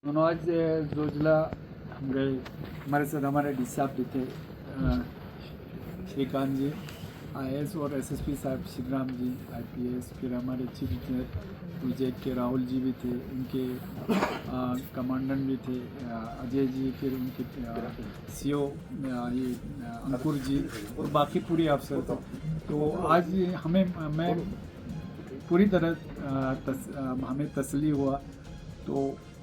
दोनों आज जोजिला हम गए। हमारे साथ हमारे डी साहब भी थे, श्रीकांत जी आईएएस और एसएसपी साहब शिवराम जी आईपीएस, फिर हमारे चीफ इंजीनियर विजय के राहुल जी भी थे, उनके कमांडेंट भी थे अजय जी, फिर उनके सीओ ये अंकुर जी और बाकी पूरी अफसर थे। तो आज मैं पूरी तरह हमें तसल्ली हुआ। तो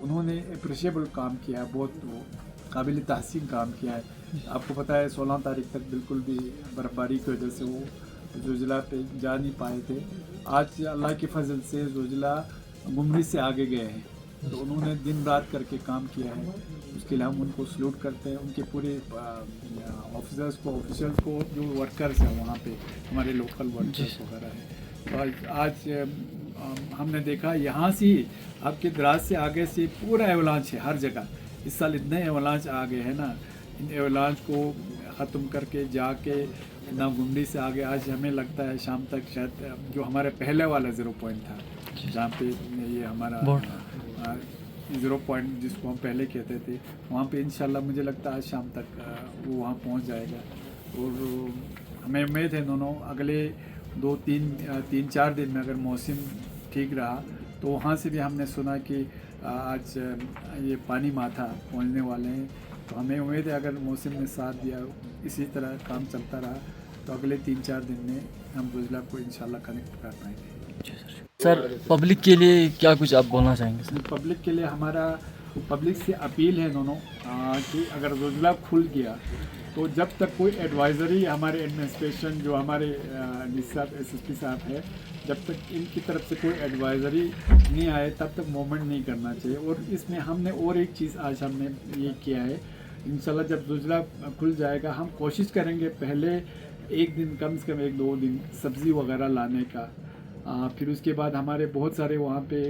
उन्होंने अप्रिशिएबल काम किया है, बहुत काबिल तहसीन काम किया है। आपको पता है 16 तारीख तक बिल्कुल भी बर्फबारी की वजह से वो जोजिला पे जा नहीं पाए थे। आज अल्लाह की फजल से जोजिला गुमरी से आगे गए हैं। तो उन्होंने दिन रात करके काम किया है, उसके लिए हम उनको सल्यूट करते हैं। उनके पूरे ऑफिसर्स को जो वर्कर्स हैं वहाँ पे हमारे लोकल वर्कर्स वगैरह हैं। तो आज हमने देखा यहाँ से आपके द्रास से आगे से पूरा एवलांच है हर जगह। इस साल इतने एवलांच आ गए हैं ना, इन एवलांच को ख़त्म करके जाके ना गुंडी से आगे आज हमें लगता है शाम तक शायद जो हमारे पहले वाला 0 पॉइंट था, जहाँ पे ये हमारा 0 पॉइंट जिसको हम पहले कहते थे, वहाँ पे इंशाल्लाह मुझे लगता है आज शाम तक वो वहाँ पहुँच जाएगा। और हमें उम्मीद है दोनों अगले 2-3-4 दिन में अगर मौसम ठीक रहा तो वहाँ से भी हमने सुना कि आज ये पानी माथा पहुँचने वाले हैं। तो हमें उम्मीद है अगर मौसम ने साथ दिया, इसी तरह काम चलता रहा तो अगले 3-4 दिन में हम जोजिला को इंशाल्लाह कनेक्ट कर पाएंगे। सर, पब्लिक के लिए क्या कुछ आप बोलना चाहेंगे सर? पब्लिक के लिए हमारा पब्लिक से अपील है दोनों कि अगर जोजिला खुल गया तो जब तक कोई एडवाइज़री हमारे एडमिनिस्ट्रेशन जो हमारे साहब एसएसपी साहब है, जब तक इनकी तरफ से कोई एडवाइज़री नहीं आए तब तक मूवमेंट नहीं करना चाहिए। और इसमें हमने और एक चीज़ आज हमने ये किया है, इंशाल्लाह जब जोजिला खुल जाएगा हम कोशिश करेंगे पहले एक दिन कम से कम 1-2 दिन सब्ज़ी वगैरह लाने का। फिर उसके बाद हमारे बहुत सारे वहाँ पे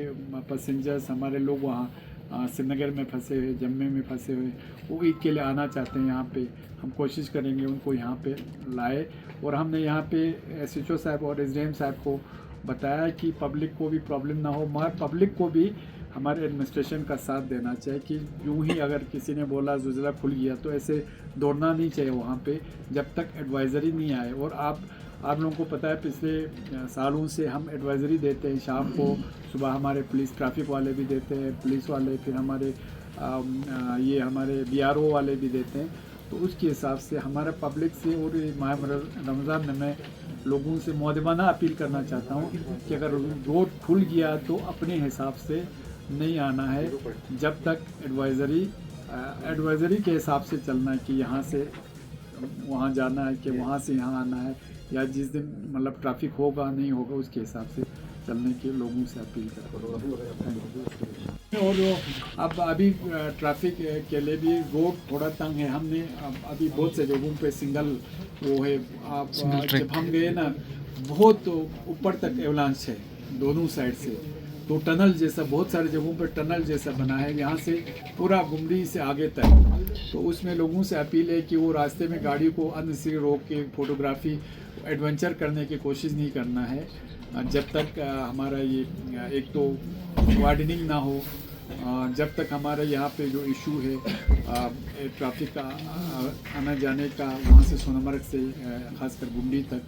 पैसेंजर्स हमारे लोग वहाँ श्रीनगर में फंसे हुए, जम्मू में फंसे हुए, वो ईद के लिए आना चाहते हैं यहाँ पे। हम कोशिश करेंगे उनको यहाँ पे लाए। और हमने यहाँ पे एसएचओ साहब और एसडीएम साहब को बताया कि पब्लिक को भी प्रॉब्लम ना हो, मगर पब्लिक को भी हमारे एडमिनिस्ट्रेशन का साथ देना चाहिए कि यूँ ही अगर किसी ने बोला जोजिला खुल गया तो ऐसे दौड़ना नहीं चाहिए वहाँ पे जब तक एडवाइज़री नहीं आए। और आप लोगों को पता है पिछले सालों से हम एडवाइज़री देते हैं शाम को, सुबह हमारे पुलिस ट्रैफिक वाले भी देते हैं, पुलिस वाले, फिर हमारे ये हमारे बीआरओ वाले भी देते हैं। तो उसके हिसाब से हमारा पब्लिक से और माह रमज़ान में मैं लोगों से मुअद्दबाना अपील करना चाहता हूँ कि अगर रोड खुल गया तो अपने हिसाब से नहीं आना है, जब तक एडवाइज़री के हिसाब से चलना है कि यहाँ से वहाँ जाना है कि वहाँ से यहाँ आना है, या जिस दिन मतलब ट्रैफिक होगा नहीं होगा उसके हिसाब से चलने के लोगों से अपील करता हूँ। और अब अभी ट्रैफिक के लिए भी रोड थोड़ा तंग है। हमने अभी बहुत से जगहों पे सिंगल वो है, आप जब हम गए ना बहुत ऊपर तक एवलांच है दोनों साइड से, तो टनल जैसा बहुत सारी जगहों पर टनल जैसा बना है यहाँ से पूरा गुमरी से आगे तक। तो उसमें लोगों से अपील है कि वो रास्ते में गाड़ी को अननेसेसरी रोक के फोटोग्राफी एडवेंचर करने की कोशिश नहीं करना है जब तक हमारा ये एक तो वार्डनिंग ना हो, जब तक हमारा यहाँ पे जो इशू है ट्रैफिक का आना जाने का वहाँ से सोनमर्ग से खासकर गुंडी तक,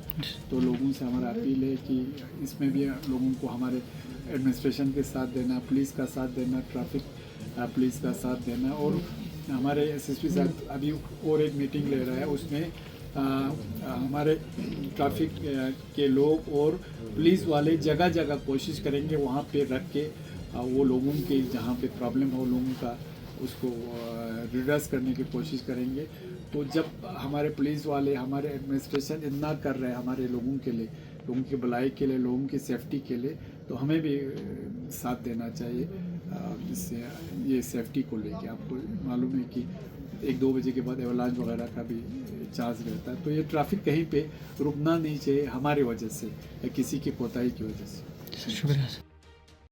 तो लोगों से हमारा अपील है कि इसमें भी लोगों को हमारे एडमिनिस्ट्रेशन के साथ देना, पुलिस का साथ देना, ट्रैफिक पुलिस का साथ देना। और हमारे एसएसपी साहब अभी और एक मीटिंग ले रहा है, उसमें हमारे ट्रैफिक के लोग और पुलिस वाले जगह जगह कोशिश करेंगे वहाँ पे रख के वो लोगों के जहाँ पे प्रॉब्लम हो लोगों का उसको रिड्रेस करने की कोशिश करेंगे। तो जब हमारे पुलिस वाले हमारे एडमिनिस्ट्रेशन इतना कर रहे हैं हमारे लोगों के लिए, लोगों की भलाई के लिए, लोगों की सेफ्टी के लिए, तो हमें भी साथ देना चाहिए इससे ये सेफ्टी को लेके। आपको मालूम है कि 1-2 बजे के बाद एवलांच वगैरह का भी चांस रहता है, तो ये ट्रैफिक कहीं पे रुकना नहीं चाहिए हमारी वजह से या किसी की कोताही की वजह से। शुक्रिया।